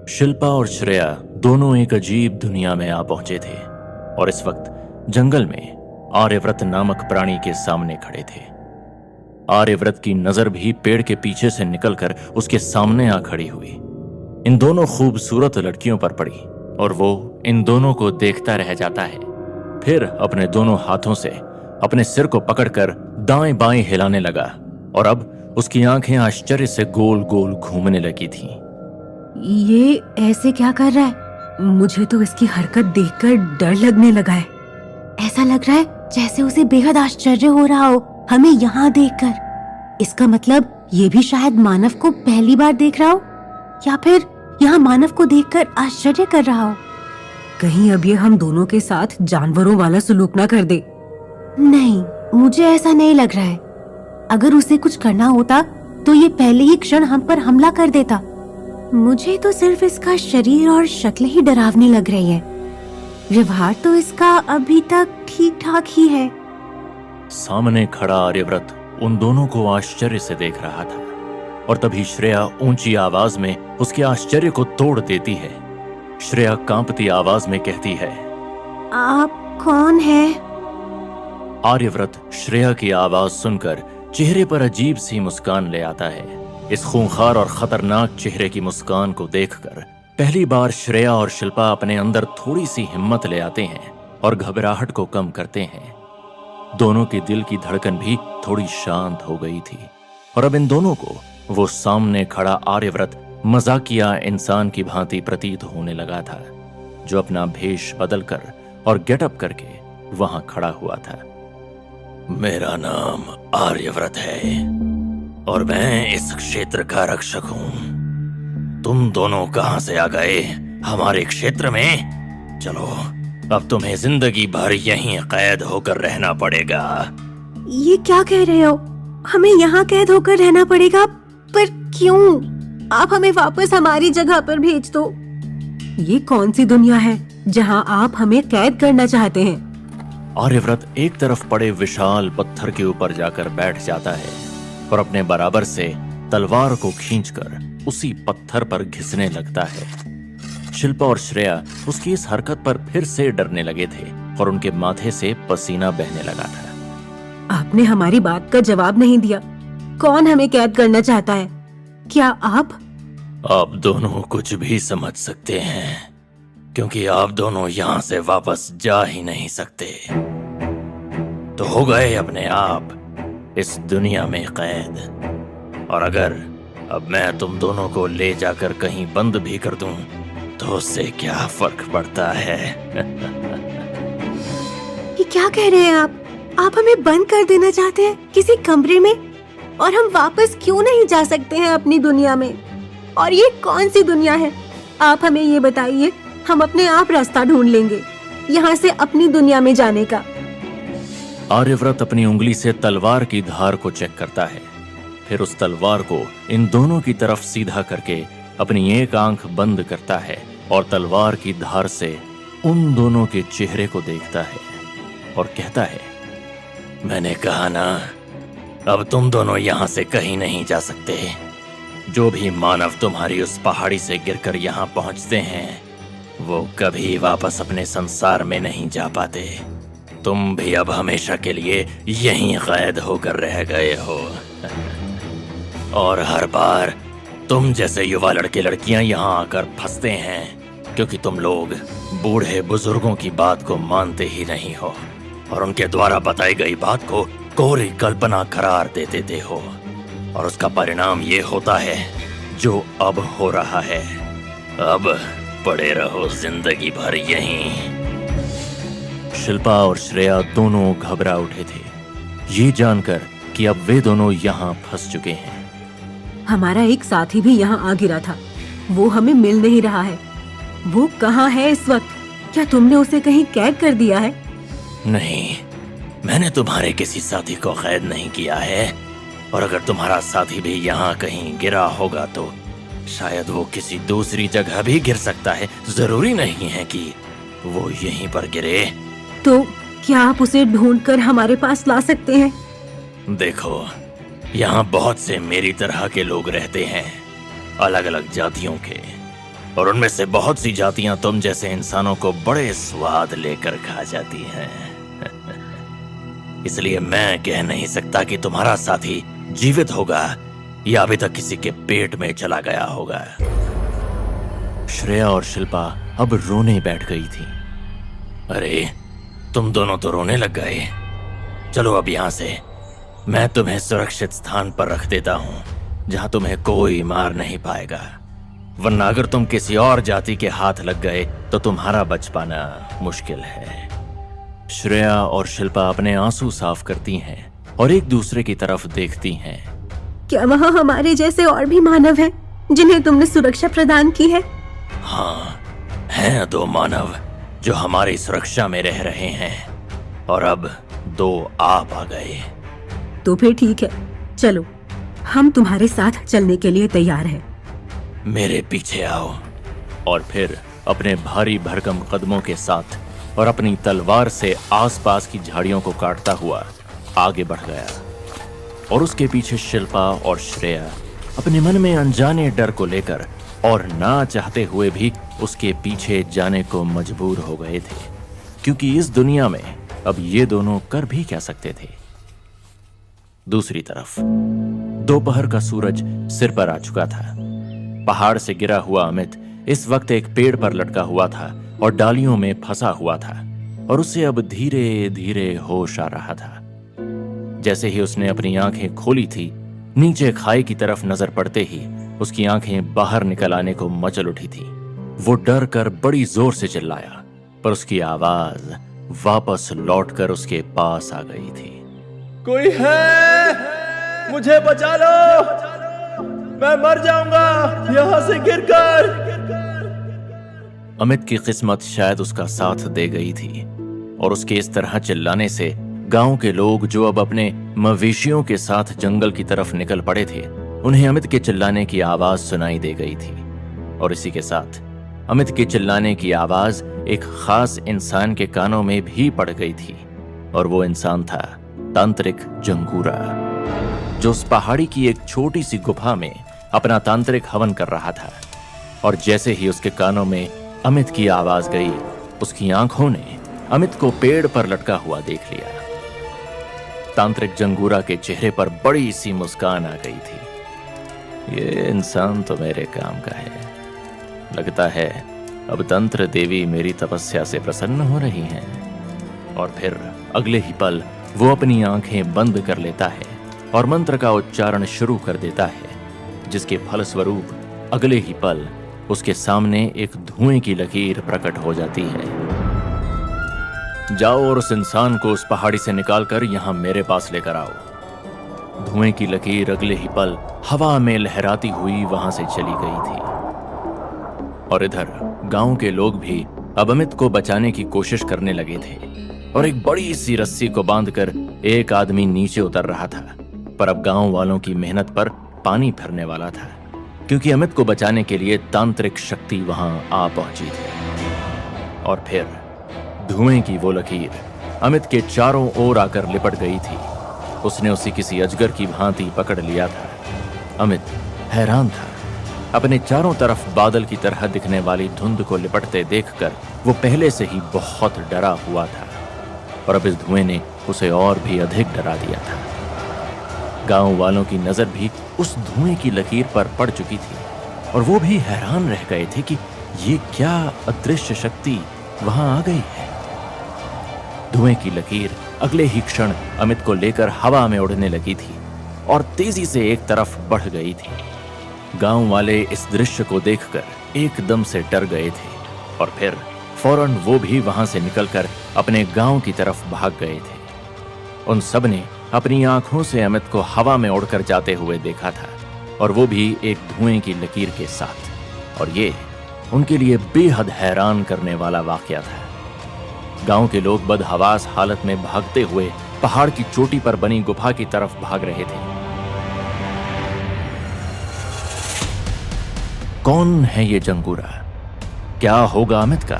शिल्पा और श्रेया दोनों एक अजीब दुनिया में आ पहुंचे थे और इस वक्त जंगल में आर्यव्रत नामक प्राणी के सामने खड़े थे। आर्यव्रत की नजर भी पेड़ के पीछे से निकलकर उसके सामने आ खड़ी हुई। इन दोनों खूबसूरत लड़कियों पर पड़ी और वो इन दोनों को देखता रह जाता है। फिर अपने दोनों हाथों से अपने सिर को पकड़कर दाएं बाएं हिलाने लगा और अब उसकी आंखें आश्चर्य से गोल गोल घूमने लगी थीं। ये ऐसे क्या कर रहा है? मुझे तो इसकी हरकत देखकर डर लगने लगा है। ऐसा लग रहा है जैसे उसे बेहद आश्चर्य हो रहा हो हमें यहाँ देखकर। इसका मतलब ये भी शायद मानव को पहली बार देख रहा हो या फिर यहाँ मानव को देखकर आश्चर्य कर रहा हो। कहीं अब ये हम दोनों के साथ जानवरों वाला सलूक ना कर दे। नहीं, मुझे ऐसा नहीं लग रहा है। अगर उसे कुछ करना होता तो ये पहले ही क्षण हम पर हमला कर देता। मुझे तो सिर्फ इसका शरीर और शक्ल ही डरावनी लग रही है। व्यवहार तो इसका अभी तक ठीक ठाक ही है। सामने खड़ा आर्यव्रत उन दोनों को आश्चर्य से देख रहा था और तभी श्रेया ऊंची आवाज में उसके आश्चर्य को तोड़ देती है। श्रेया कांपती आवाज में कहती है, आप कौन हैं? आर्यव्रत श्रेया की आवाज सुनकर चेहरे पर अजीब सी मुस्कान ले आता है। इस खूंखार और खतरनाक चेहरे की मुस्कान को देखकर पहली बार श्रेया और शिल्पा अपने अंदर थोड़ी सी हिम्मत ले आते हैं और घबराहट को कम करते हैं। दोनों के दिल की धड़कन भी थोड़ी शांत हो गई थी और अब इन दोनों को वो सामने खड़ा आर्यव्रत मजाकिया इंसान की भांति प्रतीत होने लगा था, जो अपना भेष बदलकर और गेटअप करके वहां खड़ा हुआ था। मेरा नाम आर्यव्रत है और मैं इस क्षेत्र का रक्षक हूं। तुम दोनों कहां से आ गए हमारे क्षेत्र में? चलो, अब तुम्हें जिंदगी भर यहीं कैद होकर रहना पड़ेगा। ये क्या कह रहे हो? हमें यहाँ कैद होकर रहना पड़ेगा? पर क्यों? आप हमें वापस हमारी जगह पर भेज दो। ये कौन सी दुनिया है जहाँ आप हमें कैद करना चाहते हैं? आर्यव्रत एक तरफ पड़े विशाल पत्थर के ऊपर जाकर बैठ जाता है और अपने बराबर से तलवार को खींचकर उसी पत्थर पर घिसने लगता है। शिल्पा और श्रेया उसकी इस हरकत पर फिर से डरने लगे थे और उनके माथे से पसीना बहने लगा था। आपने हमारी बात का जवाब नहीं दिया। कौन हमें कैद करना चाहता है? क्या आप दोनों कुछ भी समझ सकते हैं, क्योंकि आप दोनों यहाँ से वापस जा ही नहीं सकते। तो हो गए अपने आप इस दुनिया में कैद। और अगर अब मैं तुम दोनों को ले जाकर कहीं बंद भी कर दूं, तो उससे क्या फर्क पड़ता है? ये क्या कह रहे हैं आप? आप हमें बंद कर देना चाहते हैं किसी कमरे में? और हम वापस क्यों नहीं जा सकते हैं अपनी दुनिया में? और ये कौन सी दुनिया है? आप हमें ये बताइए, हम अपने आप रास्ता ढूंढ लेंगे यहाँ से अपनी दुनिया में जाने का। आर्यव्रत अपनी उंगली से तलवार की धार को चेक करता है, फिर उस तलवार को इन दोनों की तरफ सीधा करके अपनी एक आंख बंद करता है और तलवार की धार से उन दोनों के चेहरे को देखता है और कहता है, मैंने कहा ना, अब तुम दोनों यहाँ से कहीं नहीं जा सकते। जो भी मानव तुम्हारी उस पहाड़ी से गिरकर यहाँ पहुँचते हैं, वो कभी वापस अपने संसार में नहीं जा पाते। तुम भी अब हमेशा के लिए यहीं कैद होकर रह गए हो। और हर बार तुम जैसे युवा लड़के लड़कियां यहाँ आकर फंसते हैं, क्योंकि तुम लोग बूढ़े बुजुर्गों की बात को मानते ही नहीं हो और उनके द्वारा बताई गई बात को कोरी कल्पना करार दे देते हो। और उसका परिणाम ये होता है जो अब हो रहा है। अब पड़े रहो जिंदगी भर यहीं। शिल्पा और श्रेया दोनों घबरा उठे थे, ये जानकर कि अब वे दोनों यहाँ फंस चुके हैं। हमारा एक साथी भी यहाँ आ गिरा था, वो हमें मिल नहीं रहा है। वो कहाँ है इस वक्त? क्या तुमने उसे कहीं कैद कर दिया है? नहीं, मैंने तुम्हारे किसी साथी को कैद नहीं किया है। और अगर तुम्हारा साथी भी यहाँ कहीं गिरा होगा तो शायद वो किसी दूसरी जगह भी गिर सकता है। जरूरी नहीं है कि वो यहीं पर गिरे। तो क्या आप उसे ढूंढकर हमारे पास ला सकते हैं? देखो, यहाँ बहुत से मेरी तरह के लोग रहते हैं, अलग अलग जातियों के। और उनमें से बहुत सी जातियां तुम जैसे इंसानों को बड़े स्वाद लेकर खा जाती हैं। इसलिए मैं कह नहीं सकता कि तुम्हारा साथी जीवित होगा या अभी तक किसी के पेट में चला गया होगा। श्रेया और शिल्पा अब रोने बैठ गई थी। अरे तुम दोनों तो रोने लग गए। चलो अब यहां से मैं तुम्हें सुरक्षित स्थान पर रख देता हूं जहां तुम्हें कोई मार नहीं पाएगा, वरना अगर तुम किसी और जाति के हाथ लग गए तो तुम्हारा बच पाना मुश्किल है। श्रेया और शिल्पा अपने आंसू साफ करती हैं और एक दूसरे की तरफ देखती हैं। क्या वहाँ हमारे जैसे और भी मानव हैं जिन्हें तुमने सुरक्षा प्रदान की है? हाँ, हैं 2 मानव जो हमारी सुरक्षा में रह रहे हैं और अब 2 आप आ गए। तो फिर ठीक है, चलो हम तुम्हारे साथ चलने के लिए तैयार हैं। मेरे पीछे आओ। और फिर अपने भारी भरकम कदमों के साथ और अपनी तलवार से आसपास की झाड़ियों को काटता हुआ आगे बढ़ गया। और उसके पीछे शिल्पा और श्रेया अपने मन में अनजाने डर को लेकर और ना चाहते हुए भी उसके पीछे जाने को मजबूर हो गए थे, क्योंकि इस दुनिया में अब ये दोनों कर भी क्या सकते थे। दूसरी तरफ दोपहर का सूरज सिर पर आ चुका था। पहाड़ से गिरा हुआ अमित इस वक्त एक पेड़ पर लटका हुआ था और डालियों में फंसा हुआ था और उसे अब धीरे धीरे होश आ रहा था। जैसे ही उसने अपनी आंखें खोली थी, नीचे खाई की तरफ नजर पड़ते ही उसकी आंखें बाहर निकल आने को मचल उठी थी। वो डर कर बड़ी जोर से चिल्लाया, पर उसकी आवाज वापस लौटकर उसके पास आ गई थी। कोई है? मुझे बचा लो, मैं मर जाऊंगा यहां से गिरकर। अमित की किस्मत शायद उसका साथ दे गई थी और उसके इस तरह चिल्लाने से गांव के लोग जो अब अपने मवेशियों के साथ जंगल की तरफ निकल पड़े थे, उन्हें अमित के चिल्लाने की आवाज सुनाई दे गई थी। और इसी के साथ अमित के चिल्लाने की आवाज एक खास इंसान के कानों में भी पड़ गई थी और वो इंसान था तांत्रिक जंगूरा, जो उस पहाड़ी की एक छोटी सी गुफा में अपना तांत्रिक हवन कर रहा था। और जैसे ही उसके कानों में अमित की आवाज गई, उसकी आंखों ने अमित को पेड़ पर लटका हुआ देख लिया। तांत्रिक जंगूरा के चेहरे पर बड़ी सी मुस्कान आ गई थी। ये इंसान तो मेरे काम का है। लगता है अब तंत्र देवी मेरी तपस्या से प्रसन्न हो रही हैं। और फिर अगले ही पल वो अपनी आंखें बंद कर लेता है और मंत्र का उच्चारण शुरू कर देता है, जिसके फलस्वरूप अगले ही पल उसके सामने एक धुएं की लकीर प्रकट हो जाती है। जाओ और उस इंसान को उस पहाड़ी से निकालकर यहां मेरे पास लेकर आओ। धुएं की लकीर अगले ही पल हवा में लहराती हुई वहां से चली गई थी। और इधर गांव के लोग भी अब अमित को बचाने की कोशिश करने लगे थे और एक बड़ी सी रस्सी को बांधकर एक आदमी नीचे उतर रहा था। पर अब गांव वालों की मेहनत पर पानी फिरने वाला था, क्योंकि अमित को बचाने के लिए तांत्रिक शक्ति वहां आ पहुंची थी। और फिर धुएं की वो लकीर अमित के चारों ओर आकर लिपट गई थी। उसने उसे किसी अजगर की भांति पकड़ लिया था। अमित हैरान था। अपने चारों तरफ बादल की तरह दिखने वाली धुंध को लिपटते देखकर वो पहले से ही बहुत डरा हुआ था और अब इस धुएं ने उसे और भी अधिक डरा दिया था। गांव वालों की नजर भी उस धुएं की लकीर पर पड़ चुकी थी और वो भी हैरान रह गए थे कि ये क्या अदृश्य शक्ति वहां आ गई है। धुएं की लकीर अगले ही क्षण अमित को लेकर हवा में उड़ने लगी थी और तेजी से एक तरफ बढ़ गई थी। गांव वाले इस दृश्य को देखकर एकदम से डर गए थे और फिर फौरन वो भी वहां से निकलकर अपने गांव की तरफ भाग गए थे। उन सब ने अपनी आंखों से अमित को हवा में उड़कर जाते हुए देखा था और वो भी एक धुएं की लकीर के साथ। और ये उनके लिए बेहद हैरान करने वाला वाकया था। गांव के लोग बदहवास हालत में भागते हुए पहाड़ की चोटी पर बनी गुफा की तरफ भाग रहे थे। कौन है ये जंगूरा? क्या होगा अमित का?